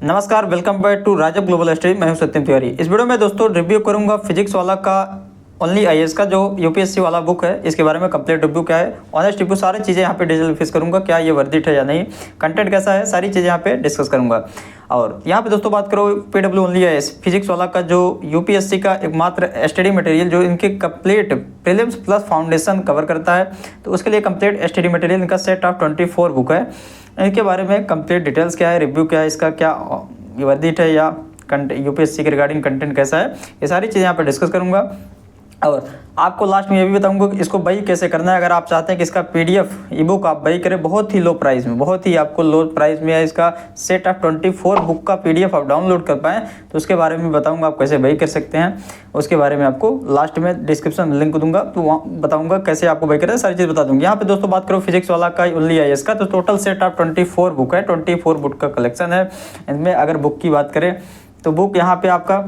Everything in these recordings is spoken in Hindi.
नमस्कार, welcome back to Rajab global study. मैं हूं सत्यम तिवारी। इस वीडियो में दोस्तों रिव्यू करूंगा फिजिक्स वाला का ओनली आईएएस का जो यूपीएससी वाला बुक है, इसके बारे में कंप्लीट रिव्यू क्या है, ऑनेस्ट रिव्यू, सारी चीज़ें यहाँ पे डिटेल फेस करूंगा, क्या ये वर्थ इट है या नहीं, कंटेंट कैसा है, सारी चीज़ें यहाँ पे डिस्कस करूंगा। और यहाँ पे दोस्तों बात करो पीडब्ल्यू ओनली आईएएस फिजिक्स वाला का जो यूपीएससी का एकमात्र स्टडी मटेरियल जो इनके complete prelims plus foundation cover करता है, तो उसके लिए कंप्लीट स्टडी मटेरियल इनका सेट ऑफ 24 बुक है। इनके बारे में कंप्लीट डिटेल्स क्या है, रिव्यू क्या है, इसका क्या वर्दिट है या यूपीएससी के रिगार्डिंग कंटेंट कैसा है, ये सारी चीज़ें यहाँ पे डिस्कस करूँगा। और आपको लास्ट में ये भी बताऊंगा कि इसको बाई कैसे करना है। अगर आप चाहते हैं कि इसका पीडीएफ ई बुक आप बाई करें बहुत ही लो प्राइस में, बहुत ही आपको लो प्राइस में, इसका सेट ऑफ 24 बुक का पीडीएफ आप डाउनलोड कर पाएँ, तो उसके बारे में बताऊंगा आप कैसे बाई कर सकते हैं। उसके बारे में आपको लास्ट में डिस्क्रिप्शन में लिंक दूंगा, तो वहाँ बताऊंगा कैसे आपको बाई करें, सारी चीज़ बता दूंगी। यहाँ पे दोस्तों बात करो फिजिक्स वाला का ओनली आईएएस का, तो टोटल सेट ऑफ 24 बुक है, 24 बुक का कलेक्शन है। इनमें अगर बुक की बात करें तो बुक यहाँ पे आपका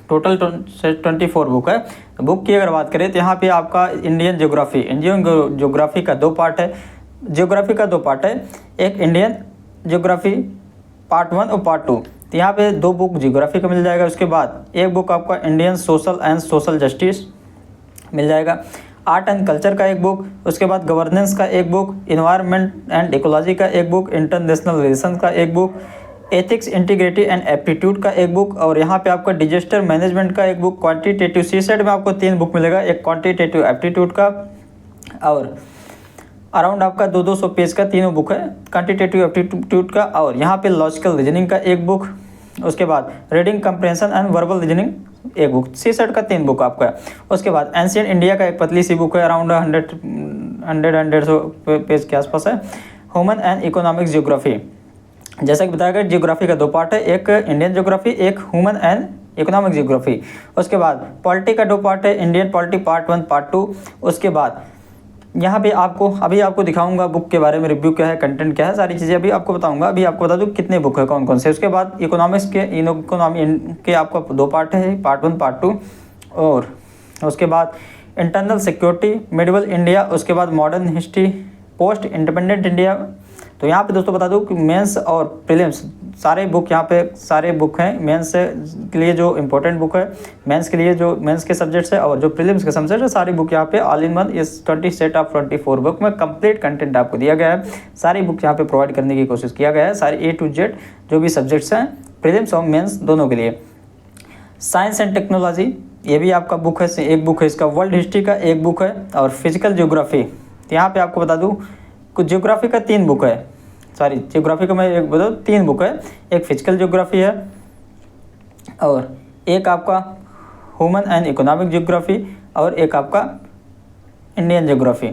टोटल 24 बुक है। बुक की अगर बात करें तो यहाँ पे आपका इंडियन ज्योग्राफी का दो पार्ट है, ज्योग्राफी का दो पार्ट है, एक इंडियन ज्योग्राफी पार्ट 1 और पार्ट 2। तो यहाँ पे दो बुक ज्योग्राफी का मिल जाएगा। उसके बाद एक बुक आपका Indian social and social justice मिल जाएगा, आर्ट एंड कल्चर का एक बुक, उसके बाद गवर्नेंस का एक बुक, इन्वायरमेंट एंड इकोलॉजी का एक बुक, इंटरनेशनल रिलेशन का एक book, ethics integrity and aptitude का एक बुक, और यहाँ पे आपका डिजास्टर मैनेजमेंट का एक बुक, क्वांटिटेटिव सी सेट में आपको 3 बुक मिलेगा, एक क्वांटिटेटिव एप्टीट्यूड का, और अराउंड आपका 200 पेज का तीनों बुक है क्वांटिटेटिव एप्टीट्यूड का, और यहाँ पे लॉजिकल रीजनिंग का एक बुक, उसके बाद रीडिंग कंप्रेhension एंड वर्बल रीजनिंग एक बुक, सी सेट का 3 बुक आपका है। उसके बाद एंशिएंट इंडिया का एक पतली सी बुक है, अराउंड 100 पेज के आसपास है, ह्यूमन एंड इकोनॉमिक्स ज्योग्राफी। जैसा कि बताया गया ज्योग्राफी का दो पार्ट है, एक इंडियन ज्योग्राफी, एक ह्यूमन एंड इकोनॉमिक ज्योग्राफी। उसके बाद पॉलिटी का दो पार्ट है, इंडियन पॉलिटी पार्ट 1 पार्ट 2। उसके बाद यहाँ पे अभी आपको दिखाऊंगा बुक के बारे में, रिव्यू क्या है, कंटेंट क्या है, सारी चीज़ें अभी आपको बताऊंगा। अभी आपको बता दूँ कितने बुक है, कौन कौन से। उसके बाद इकोनॉमिक्स के इकोनॉमी के आपका दो पार्ट है, पार्ट 1 पार्ट 2। और उसके बाद इंटरनल सिक्योरिटी, मिडिवल इंडिया, उसके बाद modern history, post independent India. तो यहाँ पे दोस्तों बता दूँ कि मेंस और प्रीलिम्स सारे बुक यहाँ पे सारे बुक हैं। मेंस के लिए जो इम्पोर्टेंट बुक है, मेंस के लिए जो मेंस के सब्जेक्ट्स है, और जो प्रीलिम्स के सब्जेक्ट है, सारी बुक यहाँ पे ऑल इन वन इस 20 सेट ऑफ 24 बुक में कंप्लीट कंटेंट आपको दिया गया है। सारी बुक यहाँ पे प्रोवाइड करने की कोशिश किया गया है, सारी A to Z जो भी सब्जेक्ट्स हैं प्रीलिम्स और मेन्स दोनों के लिए। साइंस एंड टेक्नोलॉजी ये भी आपका बुक है, एक बुक है इसका, वर्ल्ड हिस्ट्री का एक बुक है, और फिजिकल ज्योग्राफी। तो यहाँ पे आपको बता दूँ कुछ ज्योग्राफी का 3 बुक है, सॉरी ज्योग्राफी का मैं एक बता दूँ 3 बुक है, एक फिजिकल ज्योग्राफी है, और एक आपका ह्यूमन एंड इकोनॉमिक ज्योग्राफी, और एक आपका इंडियन ज्योग्राफी।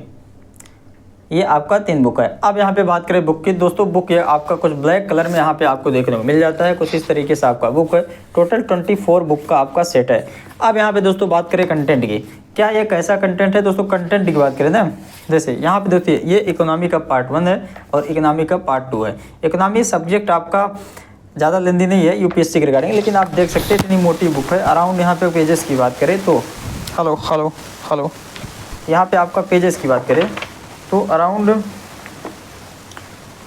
ये आपका 3 बुक है। अब यहाँ पे बात करें बुक की, दोस्तों बुक ये आपका कुछ ब्लैक कलर में यहाँ पे आपको देखने को मिल जाता है, कुछ इस तरीके से आपका बुक है। टोटल 24 बुक का आपका सेट है। अब यहाँ पे दोस्तों बात करें कंटेंट की, क्या ये कैसा कंटेंट है दोस्तों। कंटेंट की बात करें ना, जैसे यहाँ पे देखिए ये इकोनॉमी का पार्ट 1 है और इकोनॉमी का पार्ट 2 है। इकोनॉमी सब्जेक्ट आपका ज़्यादा लेंदी नहीं है यूपीएससी के रिगार्डिंग, लेकिन आप देख सकते हैं इतनी मोटी बुक है। अराउंड यहाँ पे पेजेस की बात करें तो हेलो यहाँ पे आपका पेजेस की बात करें तो अराउंड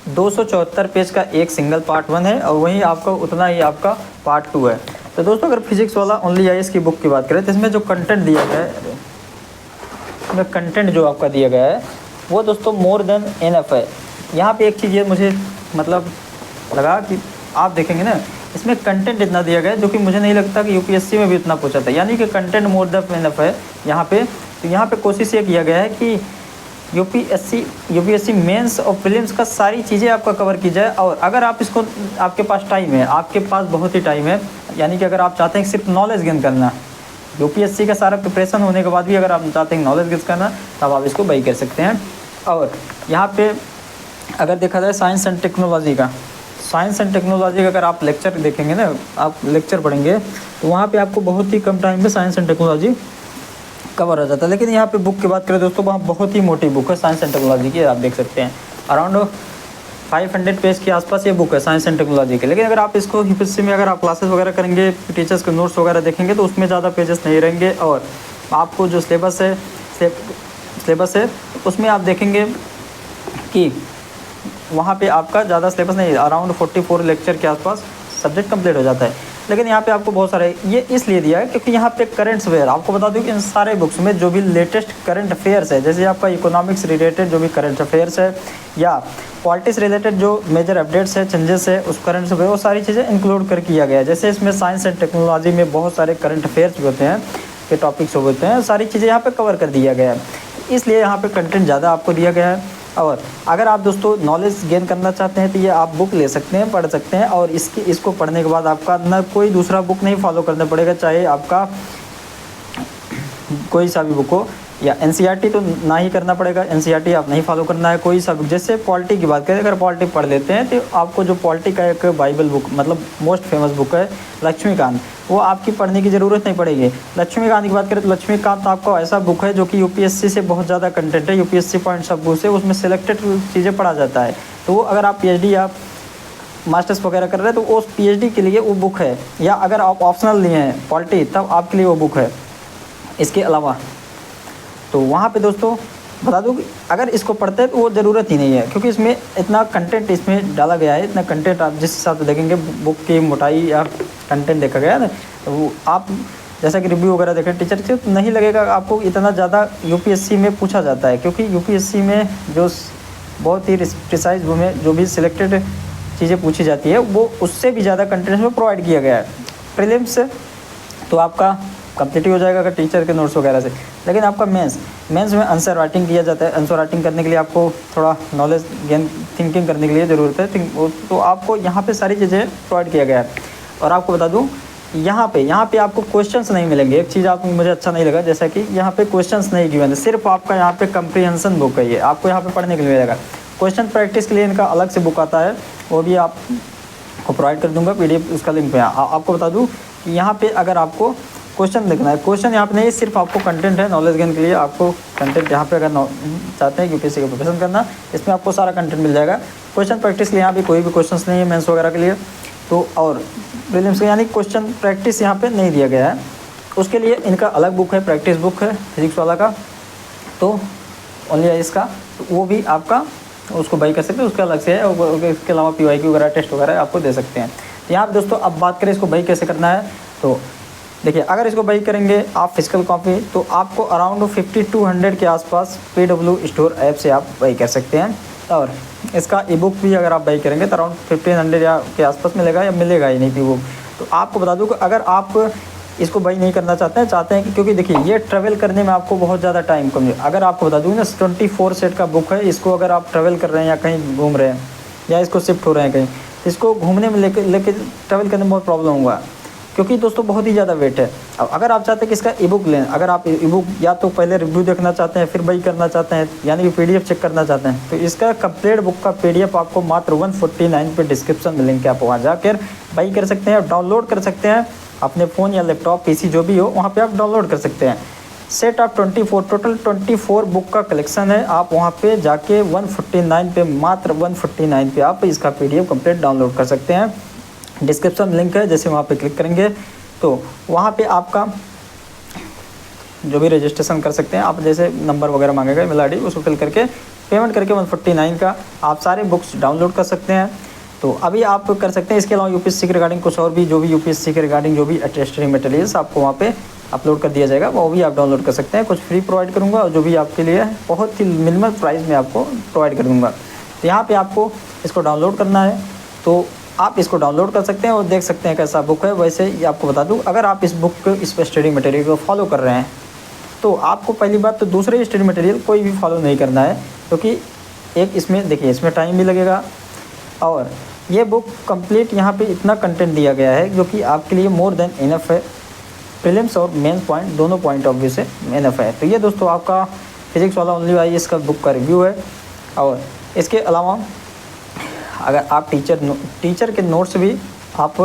274 पेज का एक सिंगल पार्ट 1 है, और वहीं आपका उतना ही आपका पार्ट 2 है। तो दोस्तों अगर फिजिक्स वाला ओनली आईएएस की बुक की बात करें तो इसमें जो कंटेंट दिया गया है, इसमें कंटेंट जो आपका दिया गया है वो दोस्तों मोर देन इनफ है। यहाँ पे एक चीज़ ये मुझे मतलब लगा कि आप देखेंगे ना, इसमें कंटेंट इतना दिया गया है जो कि मुझे नहीं लगता कि यूपीएससी में भी इतना पूछा था, यानी कि कंटेंट मोर देन इनफ है यहाँ पे। तो यहाँ पे कोशिश ये किया गया है कि यूपीएससी मेंस और प्रीलिम्स का सारी चीज़ें आपका कवर की जाए। और अगर आप इसको, आपके पास टाइम है, आपके पास बहुत ही टाइम है, यानी कि अगर आप चाहते हैं सिर्फ नॉलेज गेन करना, यूपीएससी का सारा प्रिपरेशन होने के बाद भी अगर आप चाहते हैं नॉलेज गेन करना, तब आप इसको बाई कर सकते हैं। और यहाँ पे अगर देखा जाए साइंस एंड टेक्नोलॉजी का, अगर आप लेक्चर देखेंगे ना, आप लेक्चर पढ़ेंगे तो वहाँ पर आपको बहुत ही कम टाइम में साइंस एंड टेक्नोलॉजी कवर हो जाता है। लेकिन यहाँ पे बुक की बात करें दोस्तों, वहाँ बहुत ही मोटी बुक है साइंस एंड टेक्नोलॉजी की, आप देख सकते हैं अराउंड 500 पेज के आसपास ये बुक है साइंस एंड टेक्नोलॉजी के। लेकिन अगर आप इसको यूपीएससी में अगर आप क्लासेस वगैरह करेंगे, टीचर्स के नोट्स वगैरह देखेंगे तो उसमें ज़्यादा पेजेस नहीं रहेंगे, और आपको जो सिलेबस है उसमें आप देखेंगे कि वहाँ पे आपका ज़्यादा सिलेबस नहीं है, अराउंड 44 लेक्चर के आसपास सब्जेक्ट कंप्लीट हो जाता है। लेकिन यहाँ पे आपको बहुत सारे ये इसलिए दिया है क्योंकि यहाँ पे करंट अफेयर, आपको बता दूँ कि इन सारे बुक्स में जो भी लेटेस्ट करंट अफेयर्स है, जैसे आपका इकोनॉमिक्स रिलेटेड जो भी करंट अफेयर्स है या पॉलिटिक्स रिलेटेड जो मेजर अपडेट्स है, चेंजेस है उस करंट अफेयर, वो सारी चीज़ें इंक्लूड कर किया गया है। जैसे इसमें साइंस एंड टेक्नोलॉजी में बहुत सारे करंट अफेयर्स भी होते हैं के टॉपिक्स होते हैं, सारी चीज़ें यहाँ पे कवर कर दिया गया है, इसलिए यहाँ पे कंटेंट ज़्यादा आपको दिया गया है। और अगर आप दोस्तों नॉलेज गेन करना चाहते हैं तो ये आप बुक ले सकते हैं, पढ़ सकते हैं, और इसको पढ़ने के बाद आपका ना कोई दूसरा बुक नहीं फॉलो करना पड़ेगा, चाहे आपका कोई सा भी बुक हो, या एनसीईआरटी तो ना ही करना पड़ेगा, एनसीईआरटी आप नहीं फॉलो करना है, कोई सा बुक। जैसे पॉलिटी की बात करें, अगर पॉलिटी पढ़ लेते हैं तो आपको जो पॉलिटी का एक बाइबल बुक मतलब मोस्ट फेमस बुक है लक्ष्मीकांत, वो आपकी पढ़ने की ज़रूरत नहीं पड़ेगी। लक्ष्मीकांत की बात करें तो लक्ष्मीकांत आपका ऐसा बुक है जो कि यूपीएससी से बहुत ज़्यादा कंटेंट है, यूपीएससी पॉइंट्स ऑफ व्यू से उसमें सिलेक्टेड चीज़ें पढ़ा जाता है। तो वो अगर आप पीएचडी या मास्टर्स वगैरह कर रहे हैं तो उस पीएचडी के लिए वो बुक है, या अगर आप ऑप्शनल लिए हैं पॉलिटी तब आपके लिए वो बुक है। इसके अलावा तो वहाँ पे दोस्तों बता दूँ कि अगर इसको पढ़ते हैं तो वो ज़रूरत ही नहीं है, क्योंकि इसमें इतना कंटेंट इसमें डाला गया है, इतना कंटेंट आप जिस हिसाब से देखेंगे बुक की मोटाई या कंटेंट देखा गया ना, तो वो आप जैसा कि रिव्यू वगैरह देखें टीचर से तो नहीं लगेगा आपको इतना ज़्यादा यूपीएससी में पूछा जाता है, क्योंकि यूपीएससी में जो बहुत ही प्रिसाइज में जो भी सिलेक्टेड चीज़ें पूछी जाती है वो उससे भी ज़्यादा कंटेंट में प्रोवाइड किया गया है। प्रीलिम्स तो आपका कंप्लीट हो जाएगा अगर टीचर के नोट्स वगैरह से, लेकिन आपका मेंस में आंसर राइटिंग किया जाता है। आंसर राइटिंग करने के लिए आपको थोड़ा नॉलेज गेन थिंकिंग करने के लिए ज़रूरत है, तो आपको यहाँ पे सारी चीज़ें प्रोवाइड किया गया है। और आपको बता दूँ यहाँ पे आपको क्वेश्चंस नहीं मिलेंगे। एक चीज़ आपको मुझे अच्छा नहीं लगा, जैसा कि यहाँ पे क्वेश्चंस नहीं गिवन है, सिर्फ आपका यहाँ पे कंप्रीहेंशन बुक है, ये आपको यहाँ पे पढ़ने के लिए मिलेगा। क्वेश्चन प्रैक्टिस के लिए इनका अलग से बुक आता है, वो भी आपको प्रोवाइड कर दूँगा, PDF उसका लिंक पे। आपको बता दूँ कि यहाँ पे अगर आपको क्वेश्चन लिखना है, क्वेश्चन यहाँ पे नहीं, सिर्फ आपको कंटेंट है नॉलेज गेन के लिए। आपको कंटेंट यहाँ पे अगर चाहते हैं यूपीएससी का प्रिपरेशन करना, इसमें आपको सारा कंटेंट मिल जाएगा। क्वेश्चन प्रैक्टिस के लिए यहाँ पे कोई भी क्वेश्चंस नहीं है मेंस वगैरह के लिए, तो और प्रीलिम्स के यानी क्वेश्चन प्रैक्टिस यहाँ पे नहीं दिया गया है। उसके लिए इनका अलग बुक है, प्रैक्टिस बुक है फिजिक्स वाला का, तो ओनली आईएएस का, तो वो भी आपका उसको बाई कर सकते हैं, उसका अलग से है। और इसके अलावा PYQ वगैरह टेस्ट वगैरह आपको दे सकते हैं। यहाँ पे दोस्तों अब बात करें इसको बाई कैसे करना है, तो देखिए अगर इसको बाई करेंगे आप फिजिकल कॉपी, तो आपको अराउंड 5200 के आसपास PW स्टोर ऐप से आप बाई कर सकते हैं। और इसका ई बुक भी अगर आप बाई करेंगे तो अराउंड 1500 या के आसपास मिलेगा, या मिलेगा ही नहीं ई बुक। तो आपको बता दूँ कि अगर आप इसको बाई नहीं करना चाहते हैं कि क्योंकि देखिए ये ट्रैवल करने में आपको बहुत ज़्यादा टाइम कम है। अगर आपको बता दूँ ना 24 सेट का बुक है, इसको अगर आप ट्रैवल कर रहे हैं या कहीं घूम रहे हैं या इसको शिफ्ट हो रहे हैं कहीं, इसको घूमने में लेके ट्रैवल करने में बहुत प्रॉब्लम होगा, क्योंकि दोस्तों बहुत ही ज़्यादा वेट है। अब अगर आप चाहते हैं कि इसका ई बुक लें, अगर आप ई बुक या तो पहले रिव्यू देखना चाहते हैं फिर बाई करना चाहते हैं, यानी कि PDF चेक करना चाहते हैं, तो इसका कंप्लीट बुक का PDF आपको मात्र 149 पे डिस्क्रिप्शन में लिंक है, आप वहाँ जाकर बाई कर सकते हैं और डाउनलोड कर सकते हैं अपने फ़ोन या लैपटॉप PC जो भी हो, वहाँ पे आप डाउनलोड कर सकते हैं। सेट ऑफ 24 टोटल 24 बुक का कलेक्शन है, आप वहाँ पे जाके 149 पे मात्र 149 पे आप इसका PDF कंप्लीट डाउनलोड कर सकते हैं। डिस्क्रिप्शन लिंक है, जैसे वहाँ पे क्लिक करेंगे तो वहाँ पे आपका जो भी रजिस्ट्रेशन कर सकते हैं आप, जैसे नंबर वगैरह मांगेगा ईमेल ID, उसको फिल करके पेमेंट करके 149 का आप सारे बुक्स डाउनलोड कर सकते हैं। तो अभी आप कर सकते हैं। इसके अलावा यूपीएससी के रिगार्डिंग कुछ और भी जो भी यूपीएससी के रिगार्डिंग जो भी टेस्टरी मटेरियल्स आपको वहाँ पे अपलोड कर दिया जाएगा, वो भी आप डाउनलोड कर सकते हैं। कुछ फ्री प्रोवाइड करूँगा और जो भी आपके लिए बहुत ही मिनिमल प्राइस में आपको प्रोवाइड कर दूँगा। तो यहाँ पे आपको इसको डाउनलोड करना है, तो आप इसको डाउनलोड कर सकते हैं और देख सकते हैं कैसा बुक है। वैसे ही आपको बता दूँ, अगर आप इस बुक को, इस स्टडी मटेरियल को फॉलो कर रहे हैं, तो आपको पहली बात तो दूसरे स्टडी मटेरियल कोई भी फॉलो नहीं करना है, क्योंकि एक इसमें देखिए इसमें टाइम भी लगेगा, और ये बुक कंप्लीट यहाँ पे इतना कंटेंट दिया गया है जो कि आपके लिए मोर देन इनफ है। प्रीलिम्स और मेंस पॉइंट दोनों पॉइंट ऑफ व्यू से इनफ है। तो ये दोस्तों आपका फिजिक्स वाला ओनली आईएएस का बुक का रिव्यू है। और इसके अलावा अगर आप टीचर के नोट्स भी आप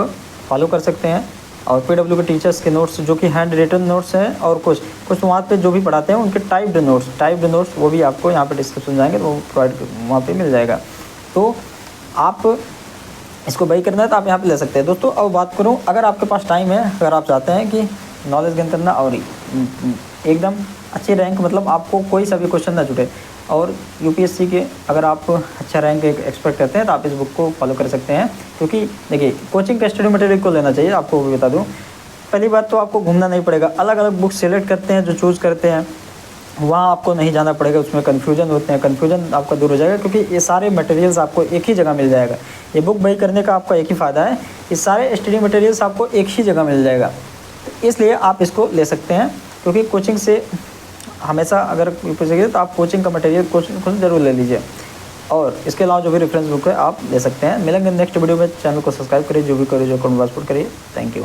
फॉलो कर सकते हैं, और PW के टीचर्स के नोट्स जो कि हैंड रिटन नोट्स हैं, और कुछ वहाँ पे जो भी पढ़ाते हैं उनके टाइप्ड नोट्स वो भी आपको यहाँ पे डिस्क्रिप्शन जाएंगे तो वो प्रोवाइड वहाँ पे मिल जाएगा। तो आप इसको बाई करना है तो आप यहाँ पे ले सकते हैं दोस्तों। अब बात करूँ, अगर आपके पास टाइम है, अगर आप चाहते हैं कि नॉलेज गेन करना और एकदम अच्छी रैंक, मतलब आपको कोई सा भी क्वेश्चन ना छूटे, और यूपीएससी के अगर आप अच्छा रैंक एक्सपेक्ट करते हैं तो आप इस बुक को फॉलो कर सकते हैं। क्योंकि देखिए कोचिंग का स्टडी मटेरियल को लेना चाहिए, आपको भी बता दूं। पहली बात तो आपको घूमना नहीं पड़ेगा, अलग अलग बुक सेलेक्ट करते हैं जो चूज़ करते हैं वहाँ आपको नहीं जाना पड़ेगा, उसमें कन्फ्यूजन होते हैं, कन्फ्यूजन आपका दूर हो जाएगा क्योंकि ये सारे मटेरियल्स आपको एक ही जगह मिल जाएगा। ये बुक बाई करने का आपका एक ही फ़ायदा है, ये सारे स्टडी मटेरियल्स आपको एक ही जगह मिल जाएगा, तो इसलिए आप इसको ले सकते हैं। क्योंकि कोचिंग से हमेशा अगर पूछेंगे तो आप कोचिंग का मटेरियल कोचिंग खुद ज़रूर ले लीजिए। और इसके अलावा जो भी रेफरेंस बुक है आप ले सकते हैं। मिलेंगे नेक्स्ट वीडियो में, चैनल को सब्सक्राइब करिए, जो भी करिए जो पासपोर्ट करिए। Thank you.